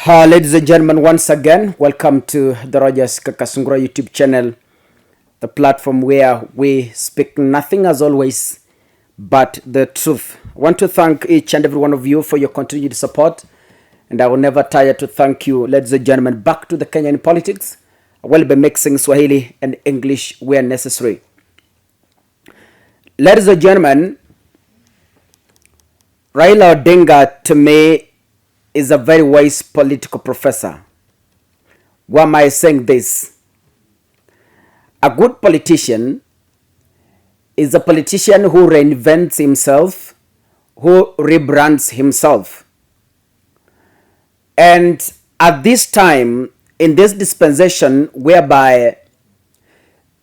Ladies and gentlemen, once again, welcome to the Kakasungura YouTube channel, the platform where we speak nothing as always but the truth. I want to thank each and every one of you for your continued support, and I will never tire to thank you. Ladies and gentlemen, back to the Kenyan politics. I will be mixing Swahili and English where necessary. Ladies and gentlemen, Raila Odinga to me is a very wise political professor. Why am I saying this? A good politician is a politician who reinvents himself, who rebrands himself. And at this time, in this dispensation whereby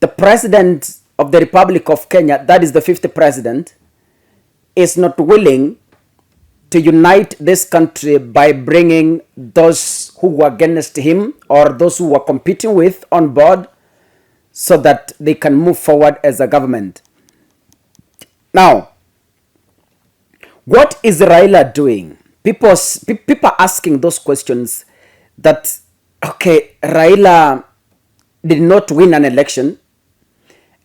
the president of the Republic of Kenya, that is the 50th president, is not willing to unite this country by bringing those who were against him or those who were competing with on board so that they can move forward as a government. Now, what is Raila doing? People are asking those questions that, okay, Raila did not win an election,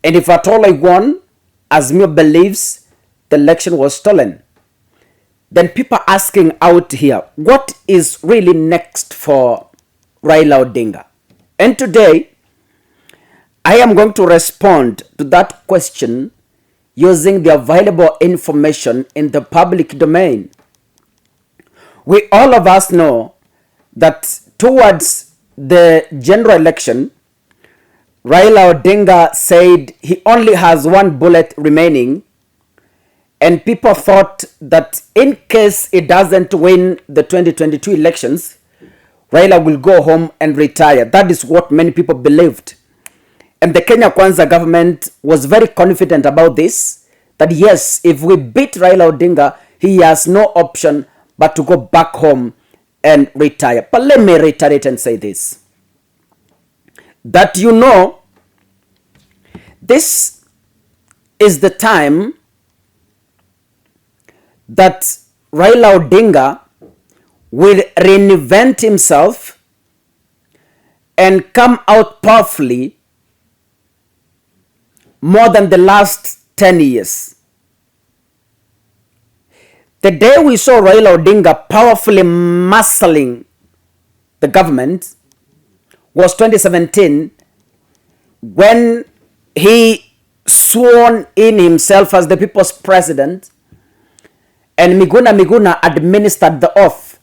and if at all I won, Azimio believes the election was stolen. Then people are asking out here, what is really next for Raila Odinga? And today, I am going to respond to that question using the available information in the public domain. We all of us know that towards the general election, Raila Odinga said he only has one bullet remaining, and people thought that in case it doesn't win the 2022 elections, Raila will go home and retire. That is what many people believed. And the Kenya Kwanza government was very confident about this, that yes, if we beat Raila Odinga, he has no option but to go back home and retire. But let me reiterate and say this, that you know, this is the time that Raila Odinga will reinvent himself and come out powerfully more than the last 10 years. The day we saw Raila Odinga powerfully muscling the government was 2017, when he sworn in himself as the people's president, and Miguna administered the oath.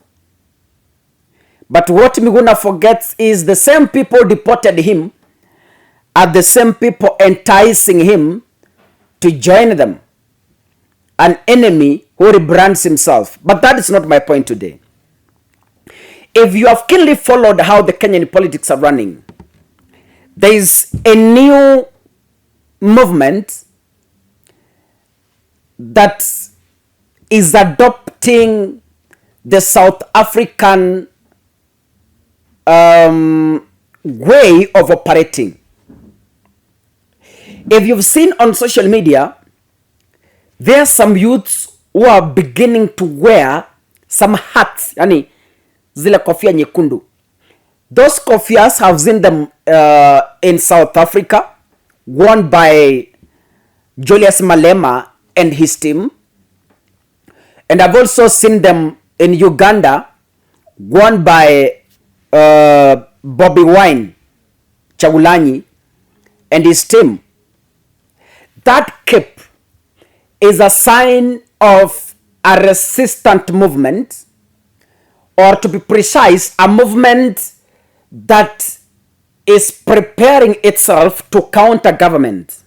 But what Miguna forgets is the same people deported him are the same people enticing him to join them, an enemy who rebrands himself. But that is not my point today. If you have keenly followed how the Kenyan politics are running, there is a new movement that is adopting the South African way of operating. If you've seen on social media, there are some youths who are beginning to wear some hats, yani zile kofia nyekundu. Those kofias have seen them in South Africa, worn by Julius Malema and his team. And I've also seen them in Uganda, worn by Bobby Wine, Chagulanyi, and his team. That cape is a sign of a resistant movement, or to be precise, a movement that is preparing itself to counter government.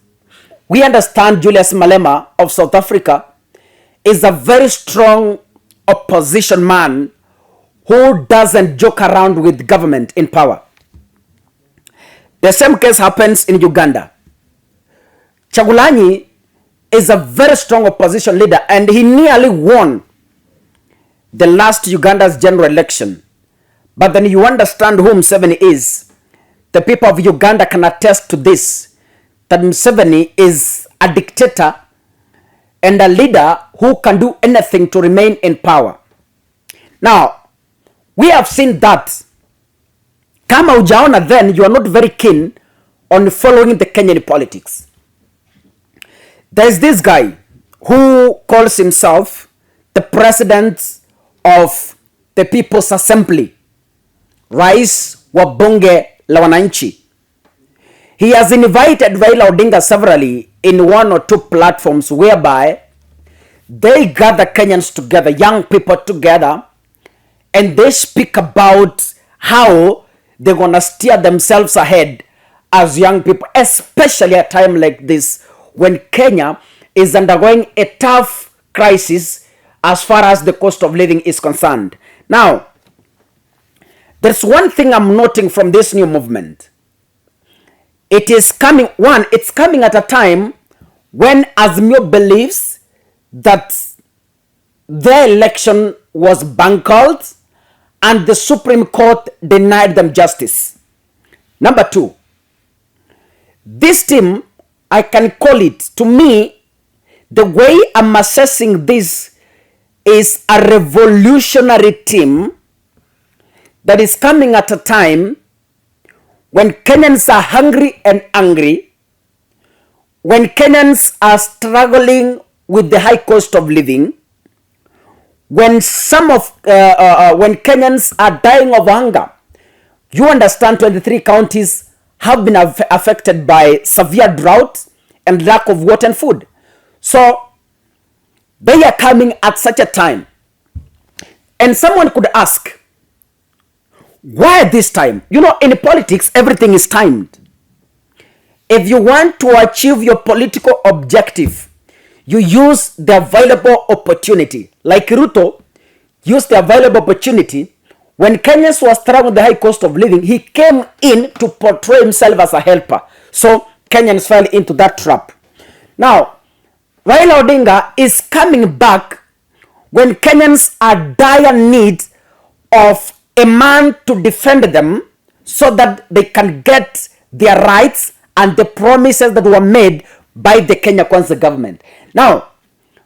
We understand Julius Malema of South Africa is a very strong opposition man who doesn't joke around with government in power. The same case happens in Uganda. Chagulanyi is a very strong opposition leader, and he nearly won the last Uganda's general election. But then you understand who Museveni is. The people of Uganda can attest to this, that Museveni is a dictator and a leader who can do anything to remain in power. Now, We have seen that. Kama ujaona, then you are not very keen on following the Kenyan politics. There's this guy who calls himself the president of the People's Assembly, Rais wa Bunge la Wananchi. He has invited Raila Odinga severally in one or two platforms whereby they gather Kenyans together, young people together, and they speak about how they're going to steer themselves ahead as young people, especially at a time like this when Kenya is undergoing a tough crisis as far as the cost of living is concerned. Now, there's one thing I'm noting from this new movement. It's coming at a time when Azimio believes that their election was bungled and the Supreme Court denied them justice. Number two, this team, I can call it, to me, the way I'm assessing this is a revolutionary team that is coming at a time when Kenyans are hungry and angry, when Kenyans are struggling with the high cost of living, when when Kenyans are dying of hunger. You understand 23 counties have been affected by severe drought and lack of water and food. So they are coming at such a time. And someone could ask, why this time? You know, in politics, everything is timed. If you want to achieve your political objective, you use the available opportunity. Like Ruto used the available opportunity. When Kenyans were struggling with the high cost of living, he came in to portray himself as a helper. So Kenyans fell into that trap. Now, Raila Odinga is coming back when Kenyans are dire need of a man to defend them so that they can get their rights and the promises that were made by the Kenya Kwanza government. Now,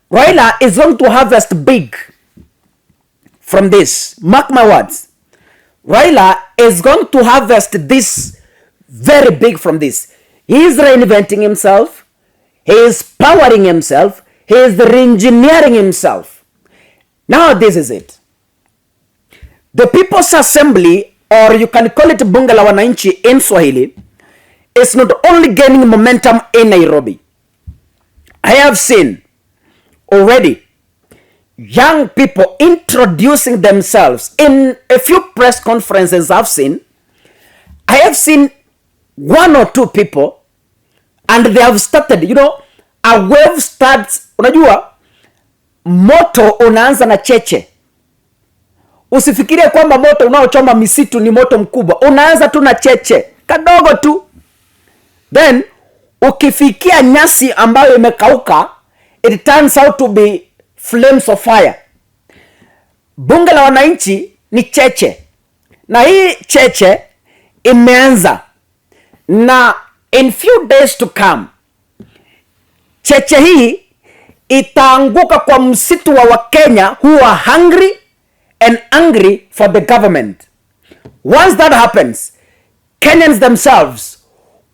Raila is going to harvest big from this. Mark my words. Raila is going to harvest this very big from this. He is reinventing himself. He is powering himself. He is re-engineering himself. Now this is it. The People's Assembly, or you can call it Bunge la Wananchi in Swahili, is not only gaining momentum in Nairobi. I have seen already young people introducing themselves in a few press conferences I have seen one or two people, and they have started, you know, a wave starts. Unajua, moto unaanza na cheche. Usifikirie kwamba moto unaochoma misitu ni moto mkubwa. Unaanza tu na cheche kadogo tu. Then ukifikia nyasi ambayo imekauka, it turns out to be flames of fire. Bunge la Wananchi ni cheche. Na hii cheche imeanza. Na in few days to come, cheche hii itaanguka kwa msitu wa Wakenya who are hungry and angry for the government. Once that happens, Kenyans themselves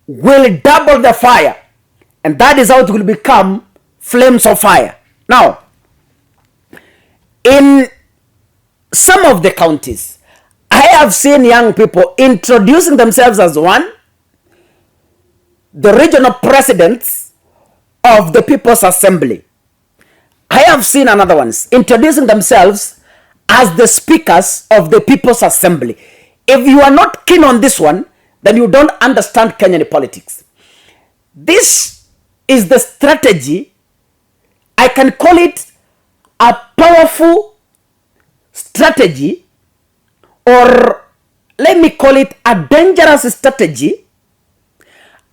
will double the fire, and that is how it will become flames of fire. Now, in some of the counties, I have seen young people introducing themselves as one, the regional presidents of the People's Assembly. I have seen another ones introducing themselves as the speakers of the People's Assembly. If you are not keen on this one, then you don't understand Kenyan politics. This is the strategy. I can call it a powerful strategy, or let me call it a dangerous strategy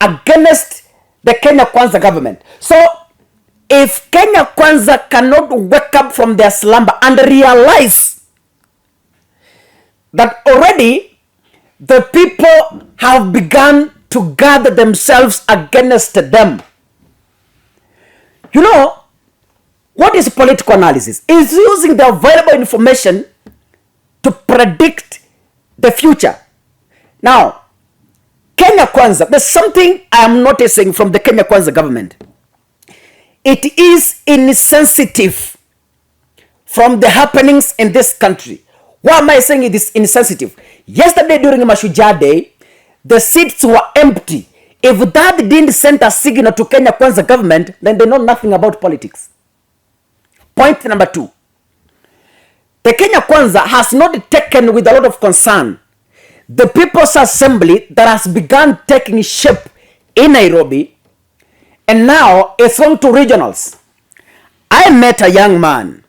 against the Kenya Kwanza government. So if Kenya Kwanza cannot wake up from their slumber and realize that already the people have begun to gather themselves against them. You know, what is political analysis? It's using the available information to predict the future. Now, Kenya Kwanza, there's something I am noticing from the Kenya Kwanza government. It is insensitive from the happenings in this country. Why am I saying it is insensitive? Yesterday during Mashujaa Day, the seats were empty. If that didn't send a signal to Kenya Kwanza government, then they know nothing about politics. Point number 2. The Kenya Kwanza has not taken with a lot of concern the People's Assembly that has begun taking shape in Nairobi and now it's on to regionals. I met a young man,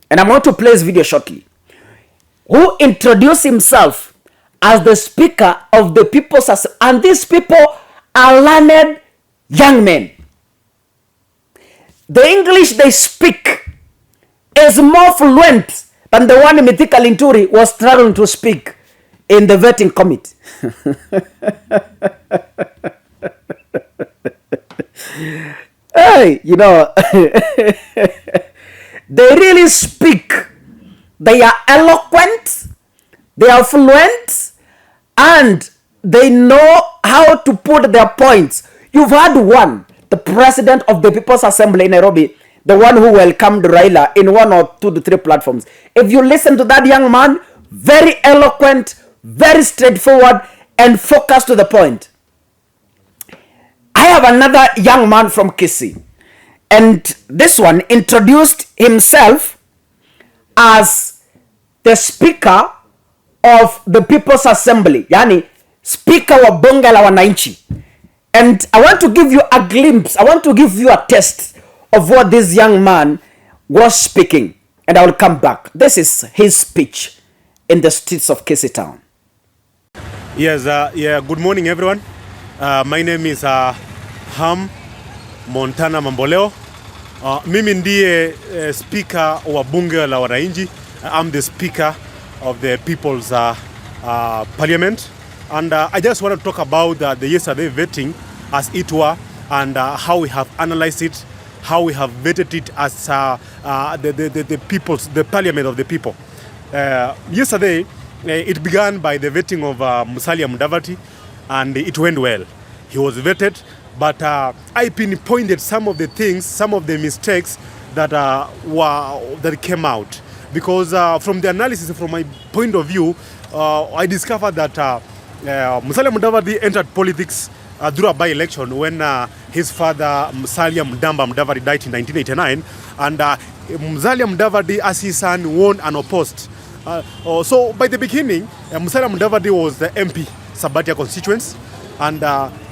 and I'm going to play his video shortly, who introduced himself as the Speaker of the People's Assembly. And these people are learned young men. The English they speak is more fluent than the one Mithika Linturi was struggling to speak in the vetting committee. Hey, you know, they really speak. They are eloquent, they are fluent, and they know how to put their points. You've had one, the president of the People's Assembly in Nairobi, the one who welcomed Raila in 1 or 2 to 3 platforms. If you listen to that young man, very eloquent, very straightforward, and focused to the point. I have another young man from Kisii, and this one introduced himself as the Speaker of the People's Assembly, yani Speaker wa Bunge la Wananchi. And I want to give you a glimpse, I want to give you a taste of what this young man was speaking, and I will come back. This is his speech in the streets of Kisii town. Yes, good morning everyone. My name is Ham Montana Mamboleo. Mimi ndiye speaker wa bunge la wananchi. I'm the speaker of the people's parliament, and I just want to talk about the yesterday vetting as it were, and how we have analyzed it, how we have vetted it as the parliament of the people. Yesterday it began by the vetting of Musalia Mudavadi, and it went well. He was vetted, but I pinpointed some of the things, some of the mistakes that that came out, because from the analysis, from my point of view, I discovered that Musalia Mudavadi entered politics through a by-election when his father Musalia Mudavadi died in 1989, and Musalia Mudavadi as his son won unopposed. So by the beginning, Musalia Mudavadi was the MP Sabatia constituency, and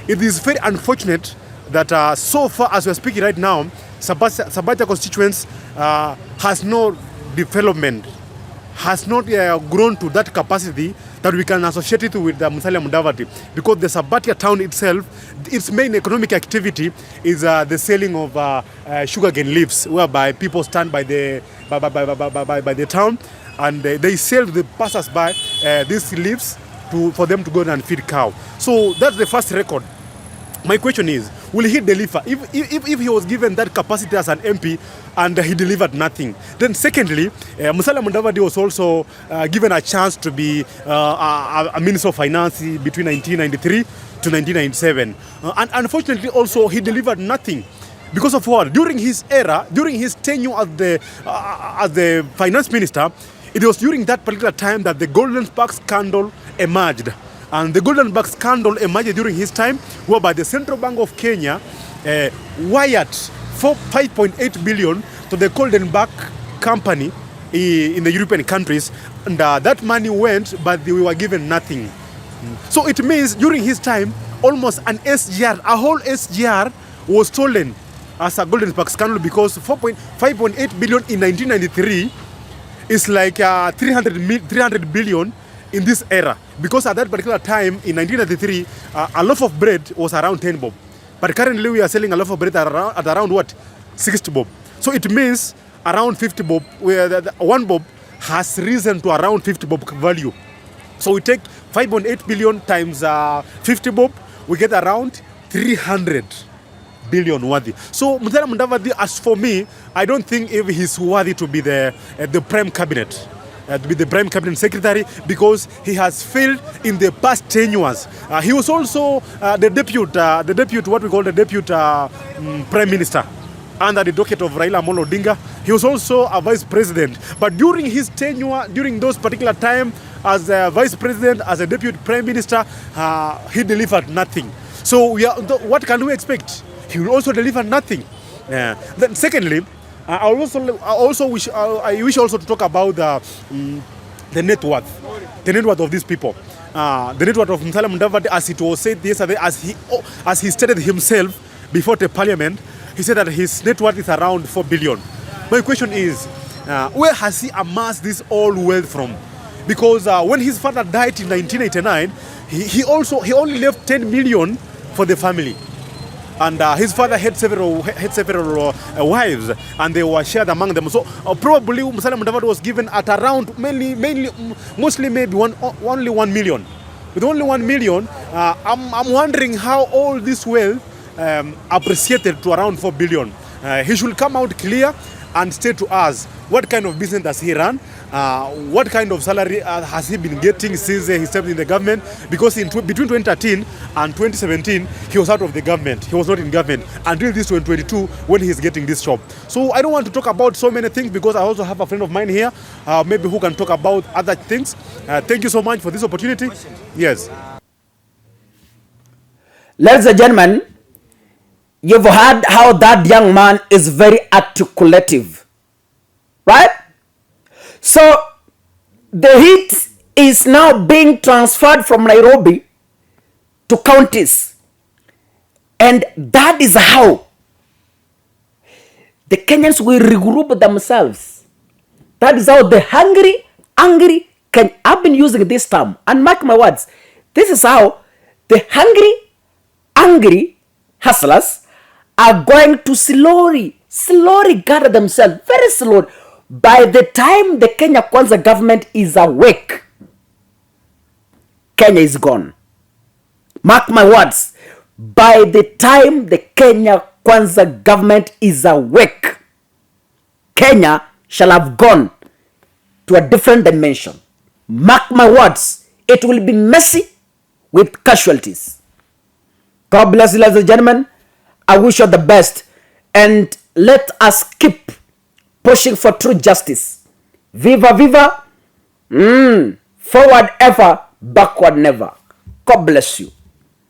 it is very unfortunate that so far as we are speaking right now, Sabatia constituency has no development, has not grown to that capacity that we can associate it with Musalia Mudavadi, because the Sabatia town itself, its main economic activity is the selling of sugarcane leaves, whereby people stand by the town and they sell to the passers-by these leaves for them to go and feed cow. So that's the first record. My question is, will he deliver? If he was given that capacity as an MP and he delivered nothing, then secondly, Musalia Mudavadi was also given a chance to be a Minister of Finance between 1993 to 1997. And unfortunately also, he delivered nothing. Because of what? During his era, during his tenure as the finance minister, it was during that particular time that the Golden Spark scandal emerged. And the Golden Spark scandal emerged during his time, whereby the Central Bank of Kenya wired 5.8 billion to the Golden Spark company in the European countries. And that money went, but we were given nothing. So it means during his time, almost an SGR, a whole SGR was stolen as a Golden Spark scandal, because 5.8 billion in 1993 is like 300 billion in this era, because at that particular time in 1993 a loaf of bread was around 10 bob, but currently we are selling a loaf of bread at around what, 60 bob. So it means around 50 bob, where one bob has risen to around 50 bob value. So we take 5.8 billion times 50 bob, we get around 300 billion worthy. So Musalia Mudavadi, as for me, I don't think if he's worthy to be the prime cabinet. to be the Prime Cabinet Secretary because he has failed in the past 10 years. He was also the deputy, what we call the deputy Prime Minister under the docket of Raila Amolo Odinga. He was also a vice president. But during his tenure, during those particular time as a vice president, as a deputy prime minister, he delivered nothing. So what can we expect? He will also deliver nothing. Then secondly, I wish also to talk about the net worth of these people. The net worth of Musalia Mudavadi, as it was said yesterday, as he stated himself before the parliament, he said that his net worth is around 4 billion. My question is, where has he amassed this all wealth from? Because when his father died in 1989, he only left 10 million for the family. And his father had several wives, and they were shared among them. So probably Musalia Mudavadi was given at around mostly maybe only 1 million. With only 1 million, I'm wondering how all this wealth appreciated to around 4 billion. He should come out clear and state to us what kind of business does he run, what kind of salary has he been getting since he stepped in the government, because between 2013 and 2017 he was out of the government, he was not in government until this 2022 when he is getting this job. So I don't want to talk about so many things because I also have a friend of mine here, maybe who can talk about other things. Thank you so much for this opportunity. Yes. Ladies and gentlemen, you've heard how that young man is very articulative, right? So the heat is now being transferred from Nairobi to counties, and that is how the Kenyans will regroup themselves. That is how the angry I've been using this term, and mark my words, this is how the angry hustlers are going to slowly gather themselves, very slowly. By the time the Kenya Kwanza government is awake, Kenya is gone. Mark my words. By the time the Kenya Kwanza government is awake, Kenya shall have gone to a different dimension. Mark my words. It will be messy with casualties. God bless you, ladies and gentlemen. I wish you the best, and let us keep pushing for true justice. Viva, viva. Forward ever, backward never. God bless you.